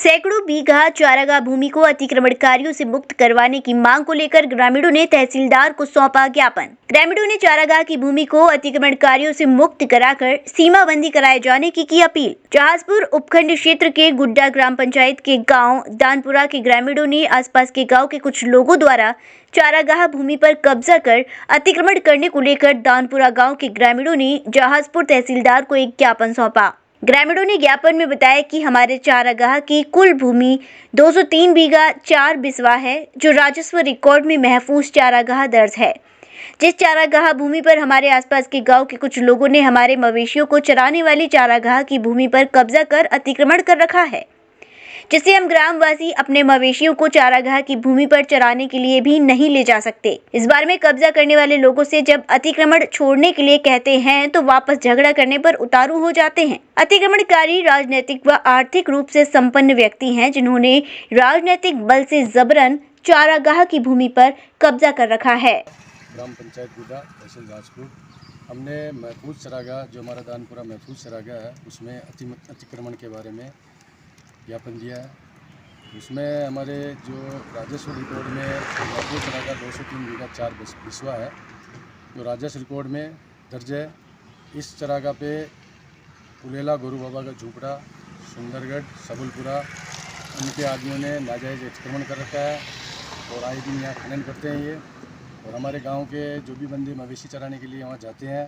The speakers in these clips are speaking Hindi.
सैकड़ों बीघा चारागाह भूमि को अतिक्रमणकारियों से मुक्त करवाने की मांग को लेकर ग्रामीणों ने तहसीलदार को सौंपा ज्ञापन। ग्रामीणों ने चारागाह की भूमि को अतिक्रमणकारियों से मुक्त कराकर सीमाबंदी कराए जाने की अपील। जहाजपुर उपखंड क्षेत्र के गुड्डा ग्राम पंचायत के गांव दानपुरा के ग्रामीणों ने आसपास के गांव के कुछ लोगों द्वारा चारागाह भूमि पर कब्जा कर अतिक्रमण करने को लेकर दानपुरा गाँव के ग्रामीणों ने जहाजपुर तहसीलदार को एक ज्ञापन सौंपा। ग्रामीणों ने ज्ञापन में बताया कि हमारे चारागाह की कुल भूमि 203 बीघा 4 बिस्वा है, जो राजस्व रिकॉर्ड में महफूज चारागाह दर्ज है। जिस चारागाह भूमि पर हमारे आसपास के गांव के कुछ लोगों ने हमारे मवेशियों को चराने वाली चारागाह की भूमि पर कब्जा कर अतिक्रमण कर रखा है, जिससे हम ग्रामवासी अपने मवेशियों को चारागाह की भूमि पर चराने के लिए भी नहीं ले जा सकते। इस बारे में कब्जा करने वाले लोगों से जब अतिक्रमण छोड़ने के लिए कहते हैं तो वापस झगड़ा करने पर उतारू हो जाते हैं। अतिक्रमणकारी राजनीतिक व आर्थिक रूप से संपन्न व्यक्ति हैं, जिन्होंने राजनीतिक बल से जबरन चारागाह की भूमि पर कब्जा कर रखा है। ग्राम पंचायत गुड्डा, तहसील जहाजपुर, हमने महफूज चारागाह जो हमारा दानपुरा महफूज चारागाह है उसमें अतिक्रमण के बारे में ज्ञापन दिया है। उसमें हमारे जो राजस्व रिकॉर्ड में महफूज चारागाह 203 बीघा 4 बिस्वा है, जो राजस्व रिकॉर्ड में दर्ज है। इस चारागाह पे पुलेला गुरु बाबा का झूपड़ा, सुंदरगढ़, सबलपुरा, उनके आदमियों ने नाजायज़ अतिक्रमण कर रखा है और आए दिन यहाँ खनन करते हैं ये। और हमारे गांव के जो भी बंदे मवेशी चराने के लिए वहाँ जाते हैं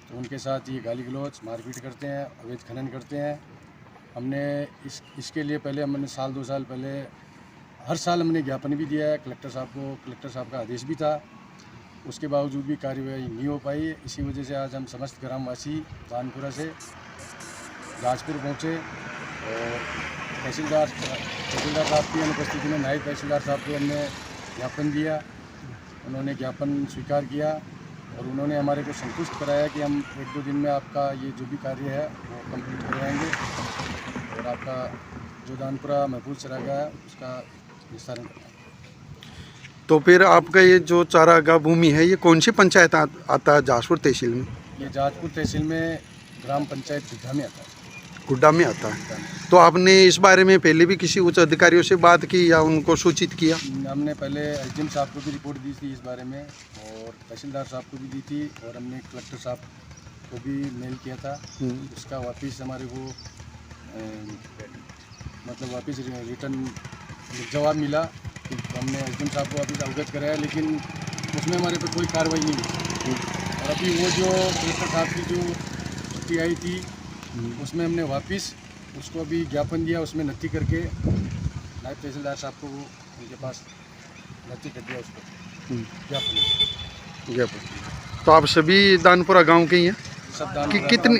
तो उनके साथ ये गाली गलौज मारपीट करते हैं, अवैध खनन करते हैं। हमने इसके लिए पहले हमने साल 2 साल पहले हर साल हमने ज्ञापन भी दिया है कलेक्टर साहब को। कलेक्टर साहब का आदेश भी था, उसके बावजूद भी कार्रवाई नहीं हो पाई। इसी वजह से आज हम समस्त ग्रामवासी दानपुरा से जहाजपुर पहुँचे और तहसीलदार साहब की अनुपस्थिति में नायब तहसीलदार साहब को हमने ज्ञापन दिया। उन्होंने ज्ञापन स्वीकार किया और उन्होंने हमारे को संतुष्ट कराया कि हम 1-2 दिन में आपका ये जो भी कार्य है वो कंप्लीट करवाएंगे और आपका जो दानपुरा महफूज चारागाह है उसका विस्तारण करवाएंगे। तो फिर आपका ये जो चारागाह भूमि है ये कौन सी पंचायत आता है जहाजपुर तहसील में? ये जहाजपुर तहसील में ग्राम पंचायत गुड्डा में आता है। गुड्डा में आता है। तो आपने इस बारे में पहले भी किसी उच्च अधिकारियों से बात की या उनको सूचित किया? हमने पहले एसडीएम साहब को भी रिपोर्ट दी थी इस बारे में और तहसीलदार साहब को भी दी थी और हमने कलेक्टर साहब को भी मेल किया था। उसका वापस हमारे को मतलब वापस रिटर्न जवाब मिला कि हमने एसडीएम साहब को वापस अवगत कराया, लेकिन उसमें हमारे पे कोई कार्रवाई नहीं हुई। और अभी वो जो कलेक्टर साहब की जो छुट्टी आई थी उसमें हमने वापस उसको अभी ज्ञापन दिया, उसमें नत्थी करके नायब तहसीलदार साहब को उनके पास नत्थी कर दिया उसको ज्ञापन। तो आप सभी दानपुरा गांव के ही हैं? सब दानपुरा कितनी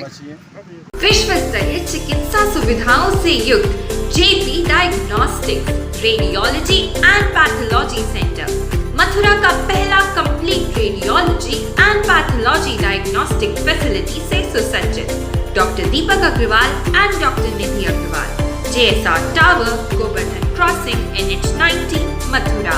विश्व स्तरीय चिकित्सा सुविधाओं से युक्त JP diagnostics radiology and pathology centre Mathura का पहला complete radiology and pathology diagnostic facility से सुसज्जित। Doctor Deepak Agarwal and doctor Nidhi Agarwal, JSR tower, Govardhan crossing, NH 90, Mathura.